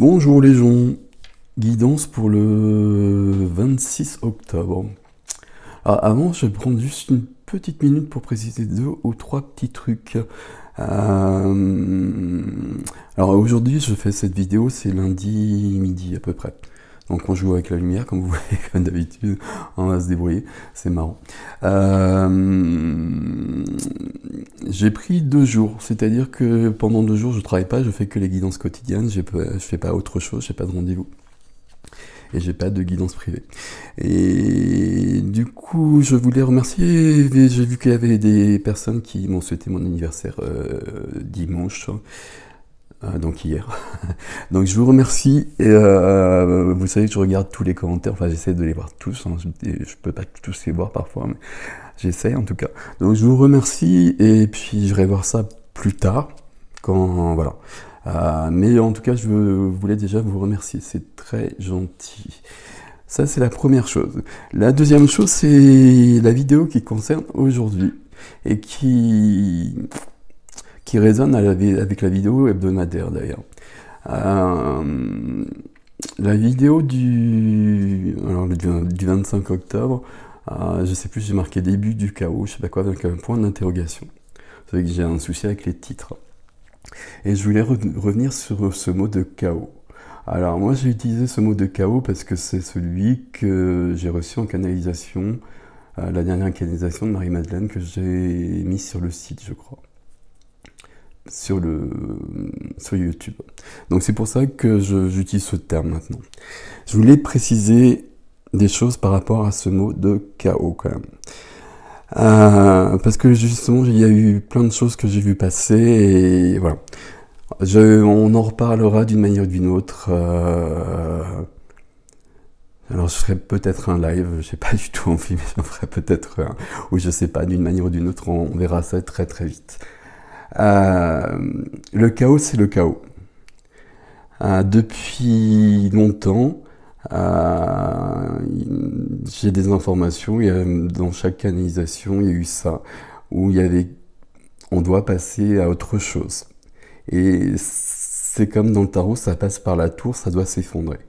Bonjour les gens, guidance pour le 26 octobre. Alors avant, je vais prendre juste une petite minute pour préciser 2 ou 3 petits trucs. Alors aujourd'hui, je fais cette vidéo, c'est lundi midi à peu près. Donc on joue avec la lumière, comme vous voyez, comme d'habitude, on va se débrouiller, c'est marrant. J'ai pris 2 jours, c'est-à-dire que pendant 2 jours, je travaille pas, je fais que les guidances quotidiennes, je fais pas autre chose, j'ai pas de rendez-vous. Et j'ai pas de guidance privée. Et du coup, je voulais remercier, j'ai vu qu'il y avait des personnes qui m'ont souhaité mon anniversaire dimanche, donc hier. Donc je vous remercie, et vous savez que je regarde tous les commentaires, enfin j'essaie de les voir tous, hein. Je peux pas tous les voir parfois, mais j'essaie en tout cas. Donc je vous remercie, et puis je vais voir ça plus tard, quand voilà. Mais en tout cas, je voulais déjà vous remercier, c'est très gentil. Ça, c'est la première chose. La deuxième chose, c'est la vidéo qui concerne aujourd'hui et qui résonne avec la vidéo hebdomadaire d'ailleurs. La vidéo du 25 octobre, je sais plus, j'ai marqué début du chaos, je sais pas quoi, avec un point d'interrogation. Vous savez que j'ai un souci avec les titres. Et je voulais revenir sur ce mot de chaos. Alors moi j'ai utilisé ce mot de chaos parce que c'est celui que j'ai reçu en canalisation, la dernière canalisation de Marie-Madeleine que j'ai mise sur le site, je crois, sur YouTube. Donc c'est pour ça que j'utilise ce terme maintenant. Je voulais préciser des choses par rapport à ce mot de chaos quand même. Parce que justement il y a eu plein de choses que j'ai vu passer et voilà. On en reparlera d'une manière ou d'une autre. Alors je ferai peut-être un live, j'ai pas du tout envie, mais j'en ferai peut-être un, ou je sais pas, d'une manière ou d'une autre, on verra ça très très vite. Le chaos, c'est le chaos. Depuis longtemps, j'ai des informations, dans chaque canalisation, il y a eu ça, où on doit passer à autre chose. Et c'est comme dans le tarot, ça passe par la tour, ça doit s'effondrer.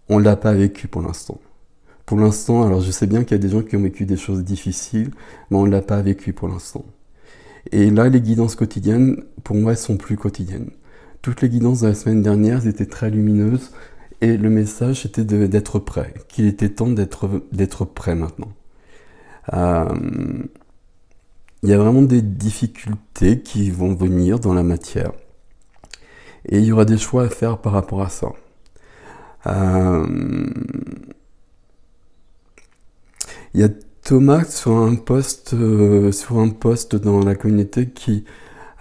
On ne l'a pas vécu pour l'instant. Pour l'instant, alors je sais bien qu'il y a des gens qui ont vécu des choses difficiles, mais on ne l'a pas vécu pour l'instant. Et là, les guidances quotidiennes, pour moi, elles sont plus quotidiennes. Toutes les guidances de la semaine dernière étaient très lumineuses, et le message était d'être prêt, qu'il était temps d'être prêt maintenant. Il y a vraiment des difficultés qui vont venir dans la matière. Et il y aura des choix à faire par rapport à ça. Il y a Thomas sur un post dans la communauté qui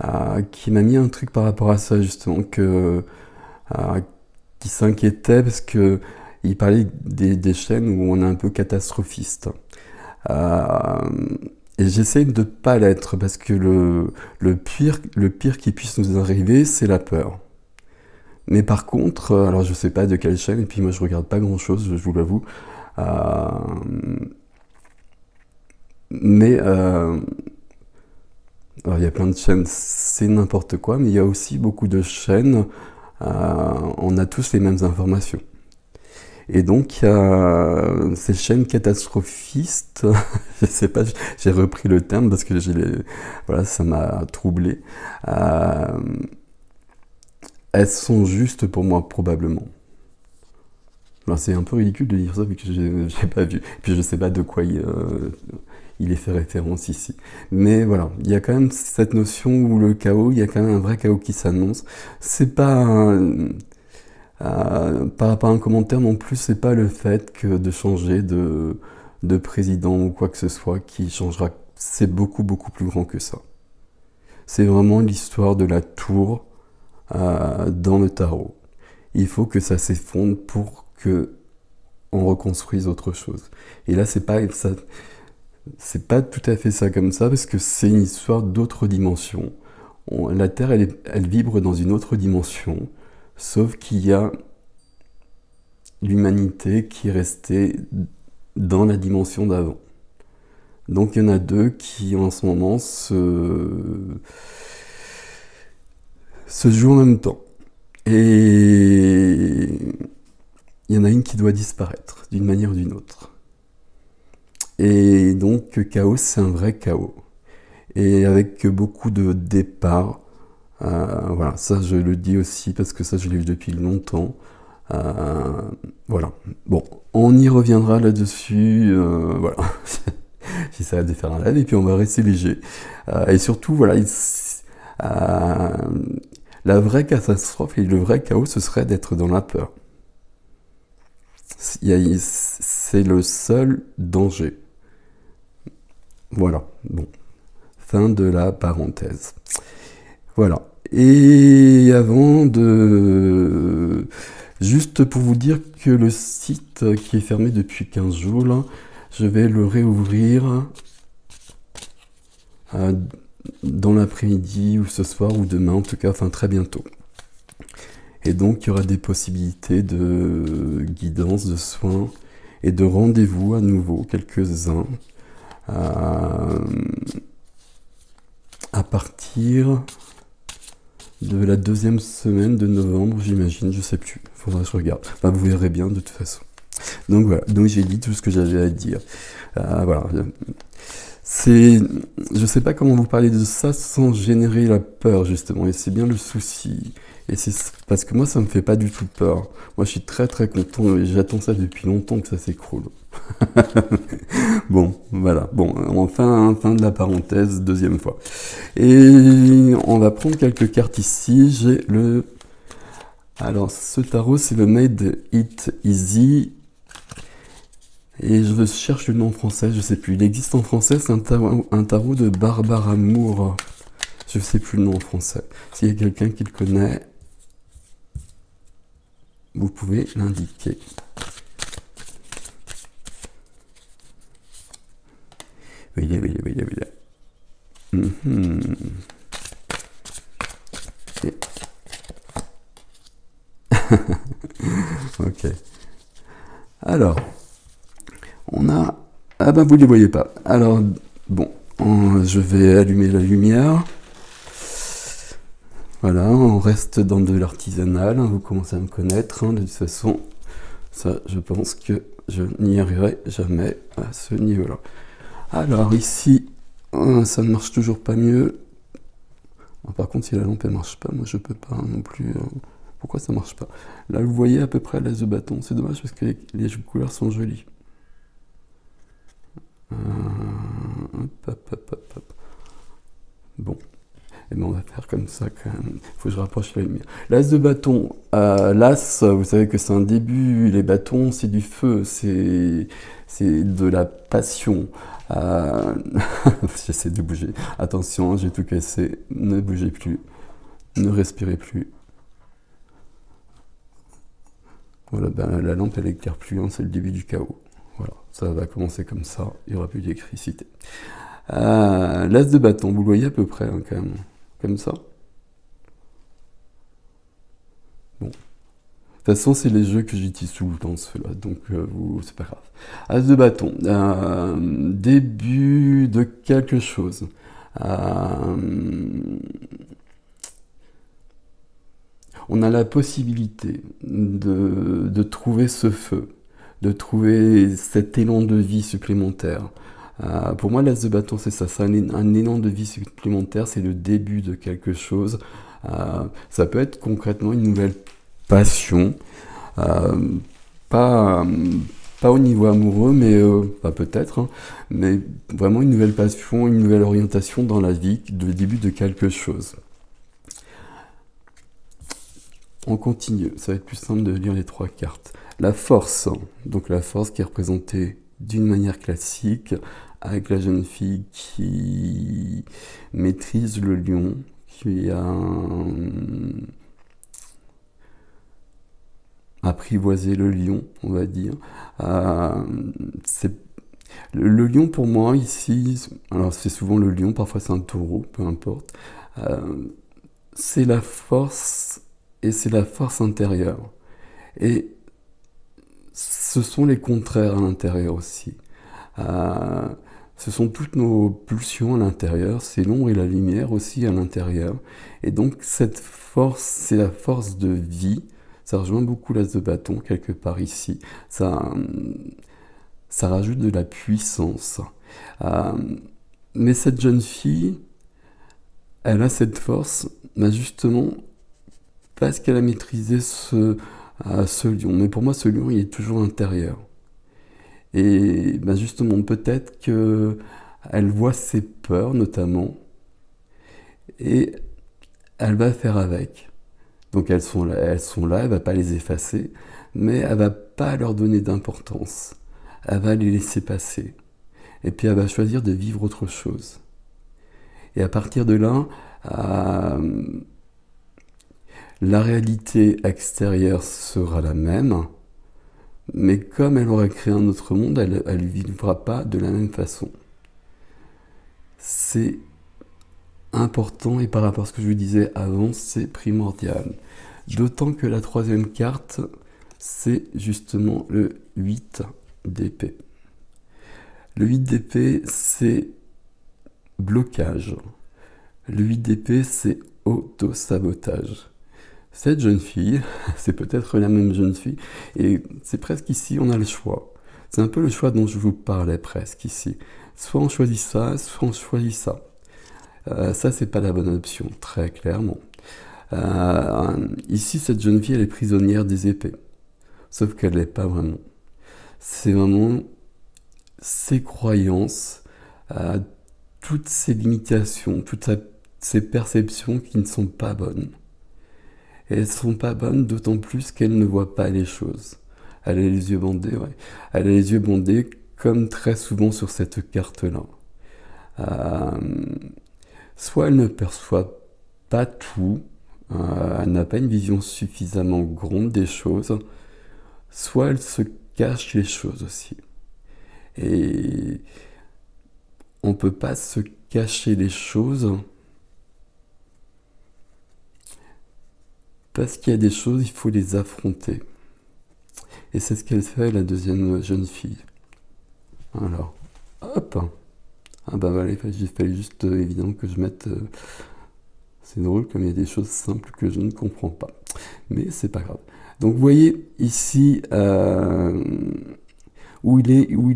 m'a mis un truc par rapport à ça justement, qui s'inquiétait parce que il parlait des chaînes où on est un peu catastrophiste. Et j'essaie de pas l'être parce que le pire qui puisse nous arriver, c'est la peur. Mais par contre, alors je sais pas de quelle chaîne, et puis moi je regarde pas grand chose, je vous l'avoue. Mais alors il y a plein de chaînes, c'est n'importe quoi, mais il y a aussi beaucoup de chaînes, on a tous les mêmes informations. Et donc, il y a ces chaînes catastrophistes, je sais pas, j'ai repris le terme parce que voilà, ça m'a troublé. Elles sont justes pour moi, probablement. Alors, c'est un peu ridicule de dire ça vu que j'ai pas vu. Et puis, je sais pas de quoi il est fait référence ici. Mais voilà, il y a quand même cette notion où le chaos, il y a quand même un vrai chaos qui s'annonce. C'est pas par rapport à un commentaire non plus, c'est pas le fait que de changer de président ou quoi que ce soit qui changera. C'est beaucoup beaucoup plus grand que ça. C'est vraiment l'histoire de la tour dans le tarot. Il faut que ça s'effondre pour que on reconstruise autre chose. Et là, c'est pas tout à fait ça comme ça, parce que c'est une histoire d'autre dimension. La Terre, elle vibre dans une autre dimension, sauf qu'il y a l'humanité qui est restée dans la dimension d'avant. Donc il y en a deux qui, en ce moment, se jouent en même temps. Et il y en a une qui doit disparaître, d'une manière ou d'une autre. Et donc, chaos, c'est un vrai chaos. Et avec beaucoup de départs. Voilà, ça je le dis aussi parce que ça je l'ai vu depuis longtemps. Voilà. Bon, on y reviendra là-dessus. Voilà. J'essaierai de faire un live et puis on va rester léger. Et surtout, voilà, la vraie catastrophe et le vrai chaos, ce serait d'être dans la peur. C'est le seul danger. Voilà. Bon. Fin de la parenthèse. Voilà. Et avant de... Juste pour vous dire que le site qui est fermé depuis 15 jours, là, je vais le réouvrir dans l'après-midi ou ce soir ou demain, en tout cas, enfin très bientôt. Et donc, il y aura des possibilités de guidance, de soins et de rendez-vous à nouveau, quelques-uns, à partir de la 2e semaine de novembre, j'imagine, je sais plus, faudra que je regarde. Enfin, vous verrez bien de toute façon. Donc voilà, donc j'ai dit tout ce que j'avais à dire. Voilà. Je sais pas comment vous parler de ça sans générer la peur justement, et c'est bien le souci. Et c'est parce que moi ça me fait pas du tout peur. Moi je suis très très content et j'attends ça depuis longtemps que ça s'écroule. Bon, voilà. Bon, enfin, fin de la parenthèse, 2e fois. Et on va prendre quelques cartes ici. J'ai le... Alors, ce tarot, c'est le Made It Easy. Et je cherche le nom en français, je sais plus. Il existe en français, c'est un tarot de Barbara Moore. Je sais plus le nom en français. S'il y a quelqu'un qui le connaît, vous pouvez l'indiquer. Oui. Ok. Alors, on a... Ah ben vous ne les voyez pas. Alors, bon, je vais allumer la lumière. Voilà, on reste dans de l'artisanal. Vous commencez à me connaître. De toute façon, ça, je pense que je n'y arriverai jamais à ce niveau-là. Alors ici, ça ne marche toujours pas mieux. Par contre, si la lampe ne marche pas, moi je peux pas non plus... Pourquoi ça marche pas? Là, vous voyez à peu près l'as de bâton. C'est dommage parce que les couleurs sont jolies. Hop. Bon. Et ben on va faire comme ça quand même. Il faut que je rapproche la lumière. L'as de bâton. L'as, vous savez que c'est un début. Les bâtons, c'est du feu. C'est de la passion. J'essaie de bouger. Attention, j'ai tout cassé. Ne bougez plus. Ne respirez plus. Voilà, ben, la lampe elle éclaire plus, hein, c'est le début du chaos. Voilà, ça va commencer comme ça, il n'y aura plus d'électricité. L'as de bâton, vous le voyez à peu près, hein, quand même, comme ça. Bon. De toute façon, c'est les jeux que j'utilise tout le temps, ceux-là, donc c'est pas grave. As de bâton, début de quelque chose. On a la possibilité de trouver ce feu, de trouver cet élan de vie supplémentaire. Pour moi, l'as de bâton, c'est ça, c'est un élan de vie supplémentaire, c'est le début de quelque chose. Ça peut être concrètement une nouvelle passion, pas au niveau amoureux, mais peut-être, hein, mais vraiment une nouvelle passion, une nouvelle orientation dans la vie, le début de quelque chose. On continue, ça va être plus simple de lire les 3 cartes. La force, donc la force qui est représentée d'une manière classique, avec la jeune fille qui maîtrise le lion, qui a apprivoisé le lion, on va dire. Le lion pour moi ici, alors c'est souvent le lion, parfois c'est un taureau, peu importe. C'est la force... Et c'est la force intérieure. Et ce sont les contraires à l'intérieur aussi. Ce sont toutes nos pulsions à l'intérieur, c'est l'ombre et la lumière aussi à l'intérieur. Et donc cette force, c'est la force de vie. Ça rejoint beaucoup l'as de bâton quelque part ici. Ça rajoute de la puissance. Euh, mais cette jeune fille, elle a cette force, bah justement, parce qu'elle a maîtrisé ce lion. Mais pour moi, ce lion, il est toujours intérieur. Et bah justement, peut-être que elle voit ses peurs, notamment, et elle va faire avec. Donc elles sont là, elle va pas les effacer, mais elle va pas leur donner d'importance. Elle va les laisser passer. Et puis elle va choisir de vivre autre chose. Et à partir de là, la réalité extérieure sera la même, mais comme elle aura créé un autre monde, elle ne vivra pas de la même façon. C'est important, et par rapport à ce que je vous disais avant, c'est primordial. D'autant que la troisième carte, c'est justement le 8 d'épée. Le 8 d'épée, c'est blocage. Le 8 d'épée, c'est auto-sabotage. Cette jeune fille, c'est peut-être la même jeune fille, et c'est presque ici, on a le choix. C'est un peu le choix dont je vous parlais presque ici. Soit on choisit ça, soit on choisit ça. Ça, c'est pas la bonne option, très clairement. Ici, cette jeune fille, elle est prisonnière des épées. Sauf qu'elle l'est pas vraiment. C'est vraiment ses croyances, toutes ses limitations, ses perceptions qui ne sont pas bonnes. Et elles ne sont pas bonnes d'autant plus qu'elle ne voit pas les choses. Elle a les yeux bandés, ouais. Elle a les yeux bandés comme très souvent sur cette carte-là. Soit elle ne perçoit pas tout, elle n'a pas une vision suffisamment grande des choses, soit elle se cache les choses aussi. Et on ne peut pas se cacher les choses parce qu'il y a des choses, il faut les affronter. Et c'est ce qu'elle fait, la deuxième jeune fille. Alors, hop. Ah bah voilà, il fallait juste évidemment que je mette... c'est drôle comme il y a des choses simples que je ne comprends pas. Mais c'est pas grave. Donc vous voyez ici où il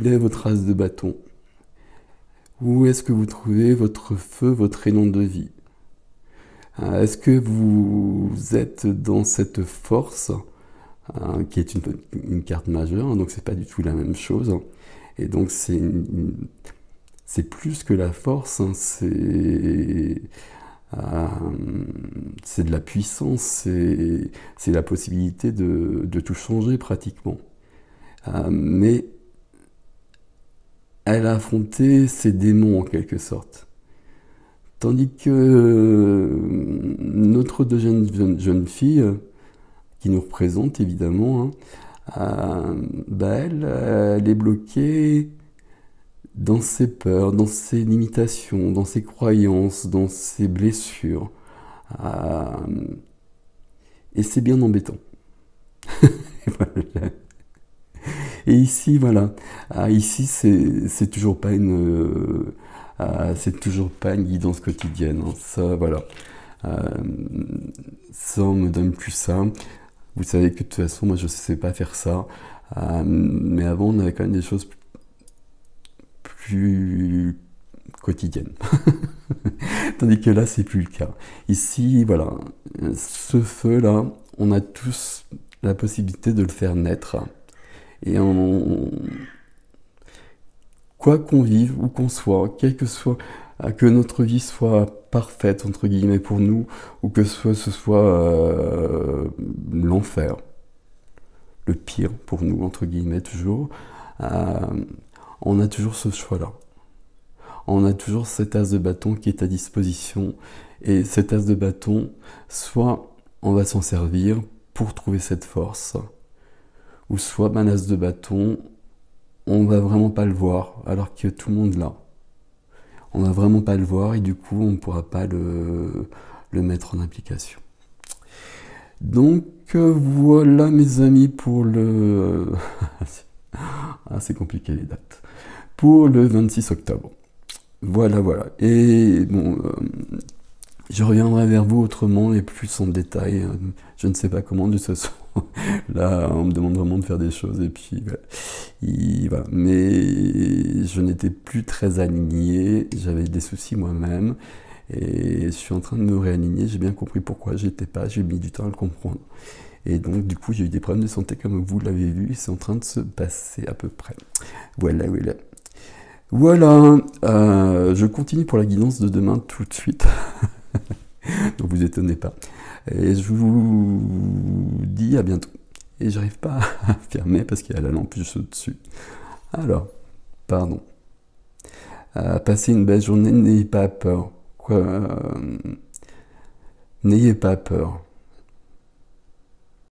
est votre as de bâton. Où est-ce que vous trouvez votre feu, votre élan de vie? Est-ce que vous êtes dans cette force qui est une carte majeure, hein, donc c'est pas du tout la même chose. Et donc c'est plus que la force, hein, c'est de la puissance, c'est la possibilité de tout changer pratiquement. Mais elle a affronté ses démons en quelque sorte. Tandis que notre deuxième jeune fille, qui nous représente évidemment, hein, elle est bloquée dans ses peurs, dans ses limitations, dans ses croyances, dans ses blessures. Et c'est bien embêtant. Et ici, voilà. Ici, c'est toujours pas c'est toujours pas une guidance quotidienne. Hein. Ça, voilà. Ça, on me donne plus ça. Vous savez que de toute façon, moi, je sais pas faire ça. Mais avant, on avait quand même des choses plus quotidiennes. Tandis que là, c'est plus le cas. Ici, voilà. Ce feu-là, on a tous la possibilité de le faire naître. Et quoi qu'on vive, où qu'on soit, quel que soit, que notre vie soit parfaite, entre guillemets, pour nous, ou que ce soit l'enfer, le pire pour nous, entre guillemets, toujours, on a toujours ce choix-là. On a toujours cet as de bâton qui est à disposition, et cet as de bâton, soit on va s'en servir pour trouver cette force, ou soit l'as de bâton, on va vraiment pas le voir, alors que tout le monde l'a. On va vraiment pas le voir et du coup, on ne pourra pas le mettre en application. Donc, voilà mes amis pour le... ah, c'est compliqué les dates. pour le 26 octobre. Voilà, voilà. Et bon, je reviendrai vers vous autrement et plus en détail. Je ne sais pas comment, de toute façon. Là, on me demande vraiment de faire des choses et puis voilà. Voilà. Mais je n'étais plus très aligné, j'avais des soucis moi-même et je suis en train de me réaligner. J'ai bien compris pourquoi j'étais pas, j'ai mis du temps à le comprendre. Et donc, du coup, j'ai eu des problèmes de santé comme vous l'avez vu, et c'est en train de se passer à peu près. Voilà, voilà. Voilà, je continue pour la guidance de demain tout de suite. Donc vous étonnez pas. Et je vous dis à bientôt. Et j'arrive pas à fermer parce qu'il y a la lampe juste au-dessus. Alors, pardon. Passez une belle journée, n'ayez pas peur. N'ayez pas peur.